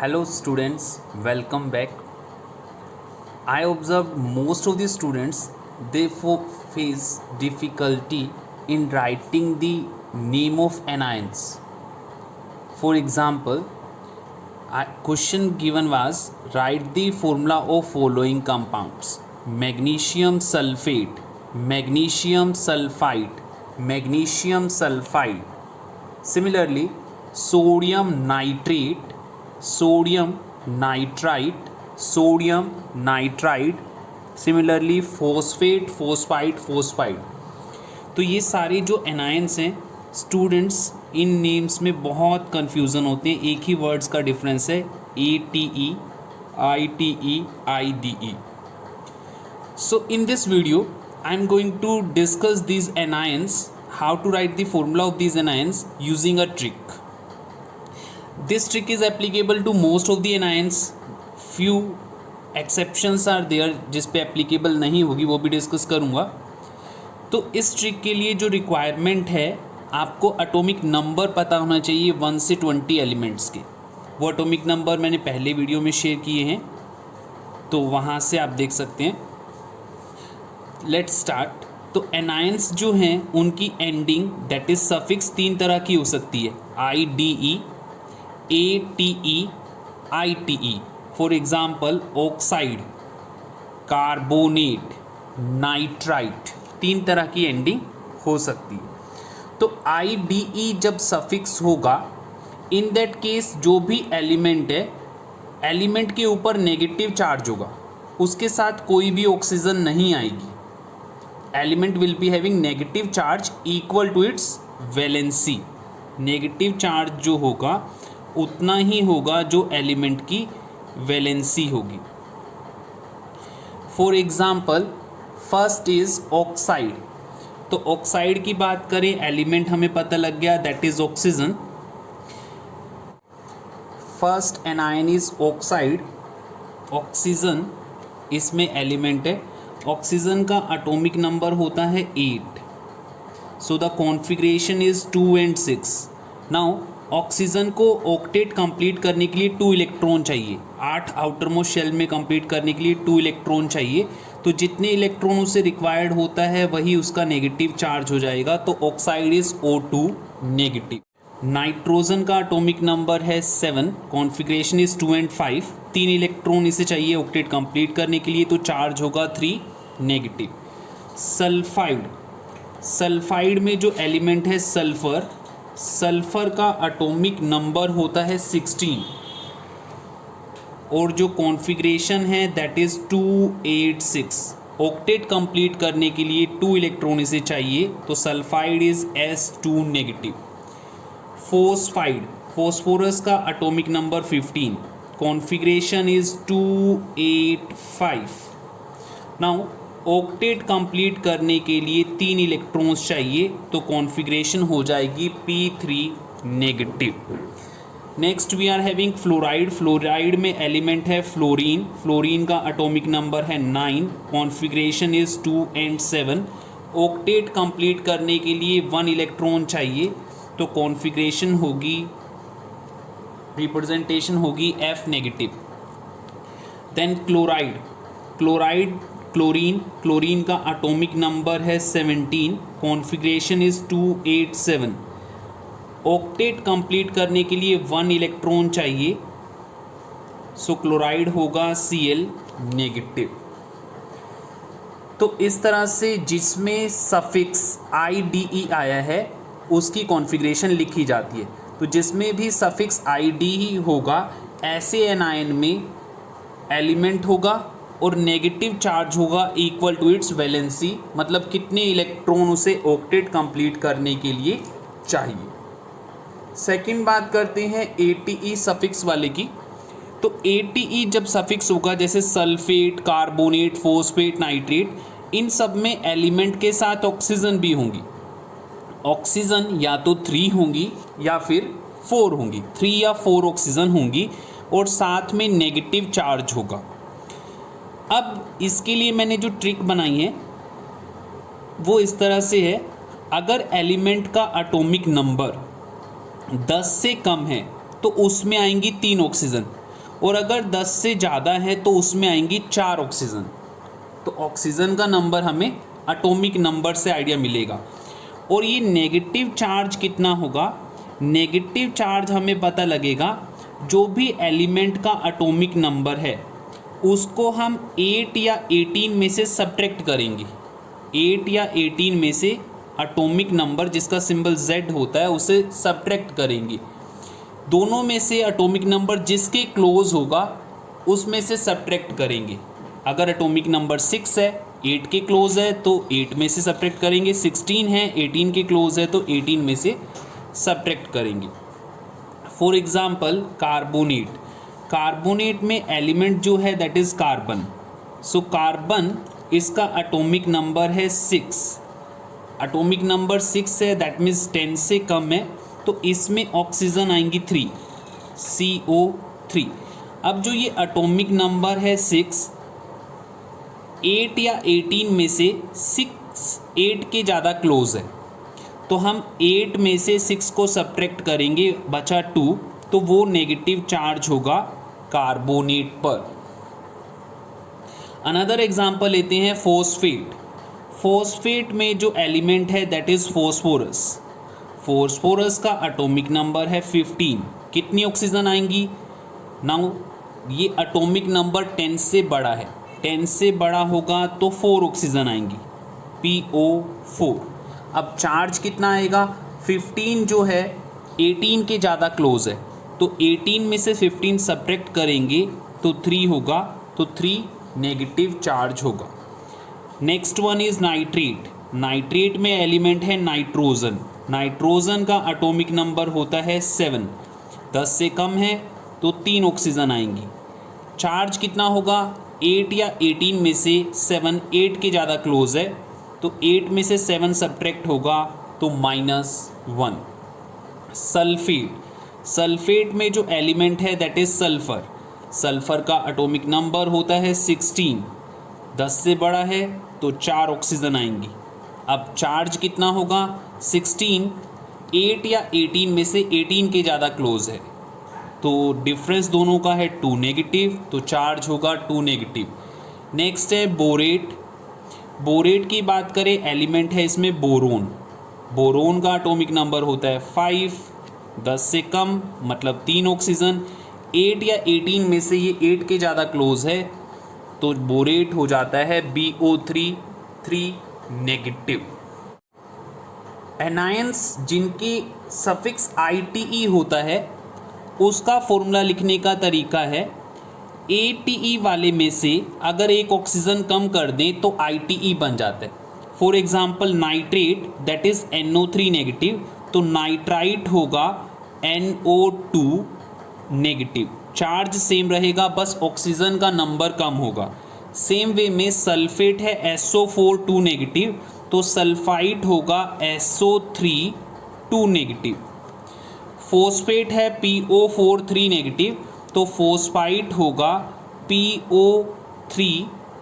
Hello students, welcome back. I observed most of the students they face difficulty in writing the name of anions. For example, question given was write the formula of following compounds: magnesium sulfate, magnesium sulfide, magnesium sulfide. Similarly, sodium nitrate, sodium nitrite, sodium nitride. Similarly phosphate, phosphide, phosphide. तो ये सारे जो anions हैं students in names में बहुत confusion होते हैं. एक ही वर्ड्स का डिफरेंस है, ATE, ITE, IDE. So in this video I am going to discuss these anions, how to write the formula of these anions using a trick. This trick is applicable to most of the anions. Few exceptions are there जिस पे applicable नहीं होगी, वो भी discuss करूँगा. तो इस trick के लिए जो रिक्वायरमेंट है, आपको एटॉमिक नंबर पता होना चाहिए 1 से 20 एलिमेंट्स के. वो एटॉमिक नंबर मैंने पहले वीडियो में शेयर किए हैं, तो वहाँ से आप देख सकते हैं. Let's start. तो एनायंस जो हैं उनकी एंडिंग दैट इज सफिक्स 3 तरह की हो सकती है: IDE, ATE, ITE. For example oxide, carbonate, nitrite. 3 तरह की एंडिंग हो सकती है. तो IDE जब सफिक्स होगा, इन दैट केस जो भी एलिमेंट है, एलिमेंट के ऊपर नेगेटिव चार्ज होगा, उसके साथ कोई भी ऑक्सीजन नहीं आएगी. Element will be having negative charge equal to its valency. Negative charge जो होगा उतना ही होगा जो एलिमेंट की वैलेंसी होगी. For example first is oxide. तो ऑक्साइड की बात करें, एलिमेंट हमें पता लग गया that is oxygen. First anion is oxide. Oxygen इसमें एलिमेंट है. ऑक्सीजन का एटॉमिक नंबर होता है 8. So the configuration is 2 and 6. Now oxygen को ऑक्टेट कंप्लीट करने के लिए 2 इलेक्ट्रॉन चाहिए. 8 आउटर मोस्ट शेल में कंप्लीट करने के लिए 2 इलेक्ट्रॉन चाहिए. तो जितने इलेक्ट्रॉन उसे रिक्वायर्ड होता है वही उसका नेगेटिव चार्ज हो जाएगा. तो oxide is O2 negative. Nitrogen का एटॉमिक नंबर है 7. Configuration is 2 and 5. 3 इलेक्ट्रॉन इसे चाहिए ऑक्टेट कंप्लीट करने के लिए, तो चार्ज होगा 3 नेगेटिव. सल्फाइड. सल्फाइड में जो एलिमेंट है सल्फर, सल्फर का एटॉमिक नंबर होता है 16 और जो कॉन्फ़िगरेशन है दैट इज़ 286. ऑक्टेट कंप्लीट करने के लिए 2 इलेक्ट्रॉन इसे चाहिए, तो sulphide is S2 negative. Phosphide. Phosphorus का atomic number 15. Configuration is 285. Now octet complete करने के लिए 3 इलेक्ट्रॉन्स चाहिए, तो कॉन्फ़िगरेशन हो जाएगी P3 negative. Next we are having fluoride. Fluoride में एलिमेंट है फ्लोरीन. फ्लोरीन का एटॉमिक नंबर है 9. Configuration is 2 and 7. Octet complete करने के लिए 1 इलेक्ट्रॉन चाहिए, तो कॉन्फ़िगरेशन होगी, रिप्रेजेंटेशन होगी F negative. Then chloride. Chloride chlorine. Chlorine का एटॉमिक नंबर है 17. Configuration is 287. ऑक्टेट कंप्लीट करने के लिए 1 इलेक्ट्रॉन चाहिए, सो क्लोराइड होगा Cl नेगेटिव. तो इस तरह से जिसमें सफिक्स IDE आया है उसकी कॉन्फ़िगरेशन लिखी जाती है. तो जिसमें भी सफिक्स IDE होगा, ऐसे एनायन में एलिमेंट होगा और नेगेटिव चार्ज होगा इक्वल टू इट्स वैलेंसी, मतलब कितने इलेक्ट्रॉन उसे ऑक्टेट कंप्लीट करने के लिए चाहिए. सेकंड बात करते हैं ATE सफिक्स वाले की. तो ATE जब सफिक्स होगा, जैसे सल्फेट, कार्बोनेट, फॉस्फेट, नाइट्रेट, इन सब में एलिमेंट के साथ ऑक्सीजन भी होंगी. ऑक्सीजन या तो 3 होंगी या फिर 4 होंगी. 3 या 4 ऑक्सीजन होंगी और साथ में नेगेटिव चार्ज होगा. अब इसके लिए मैंने जो ट्रिक बनाई है वो इस तरह से है. अगर एलिमेंट का एटॉमिक नंबर 10 से कम है तो उसमें आएंगी 3 ऑक्सीजन. और अगर 10 से ज़्यादा है तो उसमें आएंगी 4 ऑक्सीजन। तो ऑक्सीजन का नंबर हमें एटॉमिक नंबर से आइडिया मिलेगा। और ये नेगेटिव चार्ज कितना होगा, नेगेटिव चार्ज हमें पता लगेगा जो भी एलिमेंट का एटॉमिक नंबर है उसको हम 8 या 18 में से सब्ट्रैक्ट करेंगे। 8 या 18 में से एटॉमिक नंबर जिसका सिंबल Z होता है उसे सब्ट्रैक्ट करेंगे। दोनों में से एटॉमिक नंबर जिसके क्लोज होगा उसमें से सब्ट्रैक्ट करेंगे। अगर एटॉमिक नंबर 6 है, 8 के क्लोज है तो 8 में से सब्ट्रैक्ट करेंगे। 16 है, 18 के क्लोज है तो 18 में से सब्ट्रैक्ट करेंगे। फॉर एग्जाम्पल कार्बोनेट, कार्बोनेट में एलिमेंट जो है that is carbon. So carbon इसका एटॉमिक नंबर है 6, एटॉमिक नंबर 6 है, दैट मीन्स 10 से कम है, तो इसमें ऑक्सीजन आएंगी 3, CO3। अब जो ये एटॉमिक नंबर है 6, 8 या 18 में से 8 के ज़्यादा क्लोज है, तो हम 8 में से 6 को सब्ट्रैक्ट करेंगे, बचा 2, तो वो नेगेटिव चार्ज होगा कार्बोनेट पर। अनदर एग्जाम्पल लेते हैं फॉस्फेट। फॉस्फेट में जो एलिमेंट है दैट इज़ फॉस्फोरस। फॉस्फोरस का एटॉमिक नंबर है 15, कितनी ऑक्सीजन आएंगी? नाउ ये एटॉमिक नंबर 10 से बड़ा है, 10 से बड़ा होगा तो 4 ऑक्सीजन आएंगी, PO4। अब चार्ज कितना आएगा? 15 जो है 18 के ज़्यादा क्लोज है, तो 18 में से 15 सब्ट्रैक्ट करेंगे तो 3 होगा, तो 3 नेगेटिव चार्ज होगा। Next one is nitrate. Nitrate में एलिमेंट है नाइट्रोजन। नाइट्रोजन का एटॉमिक नंबर होता है 7, 10 से कम है तो 3 ऑक्सीजन आएंगी। चार्ज कितना होगा? 8 या 18 में से 7, 8 के ज़्यादा क्लोज है, तो 8 में से 7 सब्ट्रैक्ट होगा तो -1। सल्फेट, सल्फेट में जो एलिमेंट है दैट इज़ सल्फ़र। सल्फ़र का एटॉमिक नंबर होता है 16, 10 से बड़ा है तो 4 ऑक्सीजन आएंगी। अब चार्ज कितना होगा? 16, 8 या 18 में से 18 के ज़्यादा क्लोज है, तो डिफरेंस दोनों का है 2 नेगेटिव, तो चार्ज होगा 2 नेगेटिव। नेक्स्ट है बोरेट। बोरेट की बात करें, एलिमेंट है इसमें बोरोन। बोरोन का एटॉमिक नंबर होता है 5, 10 से कम मतलब 3 ऑक्सीजन। 8 या 18 में से ये 8 के ज़्यादा क्लोज है, तो बोरेट हो जाता है BO3, 3 नेगेटिव। एनायंस जिनकी सफिक्स ITE होता है उसका फॉर्मूला लिखने का तरीका है, ATE वाले में से अगर एक ऑक्सीजन कम कर दें तो ITE बन जाता है। For example nitrate that is NO3 negative, तो नाइट्राइट होगा NO2 नेगेटिव। चार्ज सेम रहेगा, बस ऑक्सीजन का नंबर कम होगा। सेम वे में सल्फेट है SO4 2 नेगेटिव, तो सल्फाइट होगा SO3 2 नेगेटिव। फॉस्फेट है PO4 3 नेगेटिव, तो फॉस्फाइट होगा PO3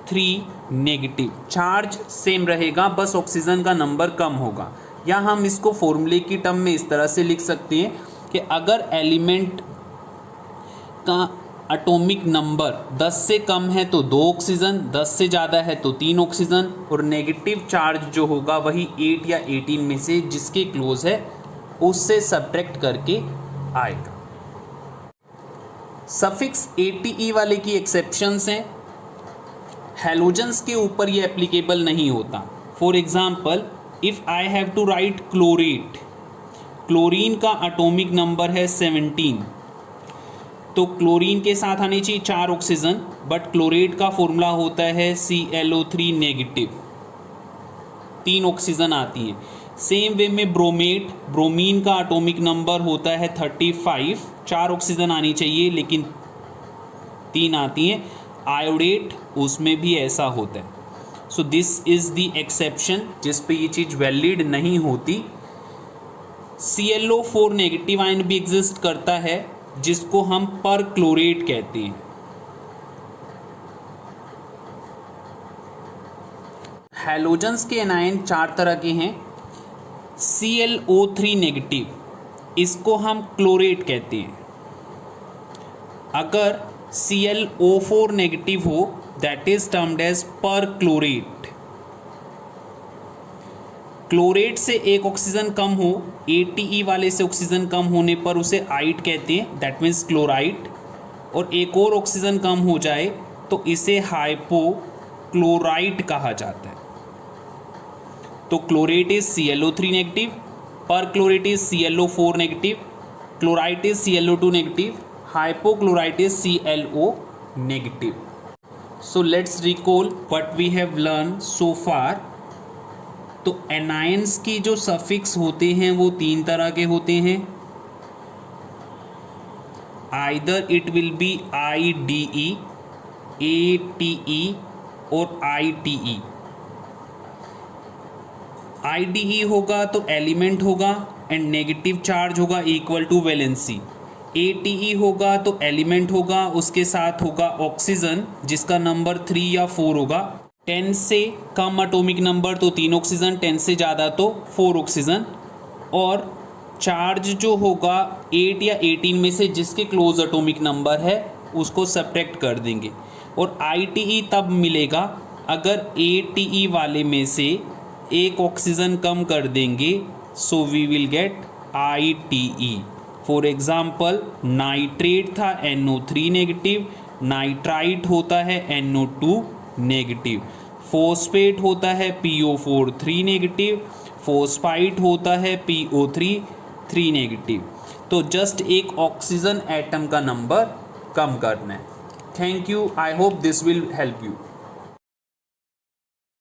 3 नेगेटिव। चार्ज सेम रहेगा, बस ऑक्सीजन का नंबर कम होगा। या हम इसको फॉर्मूले की टर्म में इस तरह से लिख सकते हैं कि अगर एलिमेंट का एटॉमिक नंबर 10 से कम है तो 2 ऑक्सीजन, 10 से ज़्यादा है तो 3 ऑक्सीजन, और नेगेटिव चार्ज जो होगा वही 8 या 18 में से जिसके क्लोज है उससे सब्ट्रैक्ट करके आएगा। सफिक्स ATE वाले की एक्सेप्शंस हैं, हैलोजन्स के ऊपर ये एप्लीकेबल नहीं होता। For example if I have to write chlorate, chlorine का एटॉमिक नंबर है 17, तो क्लोरीन के साथ आनी चाहिए 4 ऑक्सीजन, बट क्लोरेट का फॉर्मूला होता है ClO3 नेगेटिव, 3 ऑक्सीजन आती हैं। सेम वे में ब्रोमेट, ब्रोमीन का एटॉमिक नंबर होता है 35, 4 ऑक्सीजन आनी चाहिए लेकिन 3 आती हैं। आयोडेट, उसमें भी ऐसा होता है। So this is the exception जिस पे ये चीज़ वैलिड नहीं होती। ClO4 नेगेटिव आयन भी एग्जिस्ट करता है जिसको हम पर क्लोरेट कहते हैं। हैलोजन्स के एनायन 4 तरह के हैं। ClO3 नेगेटिव, इसको हम क्लोरेट कहते हैं। अगर ClO4 नेगेटिव हो, that is termed as perchlorate. Chlorate से एक ऑक्सीजन कम हो, ATE वाले से ऑक्सीजन कम होने पर उसे आइट कहते हैं, दैट मीन्स क्लोराइट। और एक और ऑक्सीजन कम हो जाए तो इसे हाइपोक्लोराइट कहा जाता है। तो chlorate is ClO3 negative, perchlorate is ClO4 negative, chlorite is ClO2 negative, hypochlorite is ClO negative. So let's recall what we have learn so far. तो एनायंस की जो सफिक्स होते हैं वो तीन तरह के होते हैं, either it will be IDE, ATE और ITE। IDE होगा तो एलिमेंट होगा एंड नेगेटिव चार्ज होगा इक्वल टू वैलेंसी। ATE होगा तो एलिमेंट होगा, उसके साथ होगा ऑक्सीजन जिसका नंबर 3 या 4 होगा। 10 से कम एटॉमिक नंबर तो 3 ऑक्सीजन, 10 से ज़्यादा तो 4 ऑक्सीजन। और चार्ज जो होगा 8 या 18 में से जिसके क्लोज एटॉमिक नंबर है उसको सब्ट्रैक्ट कर देंगे। और ITE तब मिलेगा अगर ATE वाले में से एक ऑक्सीजन कम कर देंगे, so we will get ITE। For example nitrate था NO3 नेगेटिव, नाइट्राइट होता है NO2 नेगेटिव, फॉस्फेट होता है PO4 3 नेगेटिव, फॉस्फाइट होता है PO3 3 नेगेटिव। तो जस्ट एक ऑक्सीजन एटम का नंबर कम करना है। Thank you, I hope this will help you.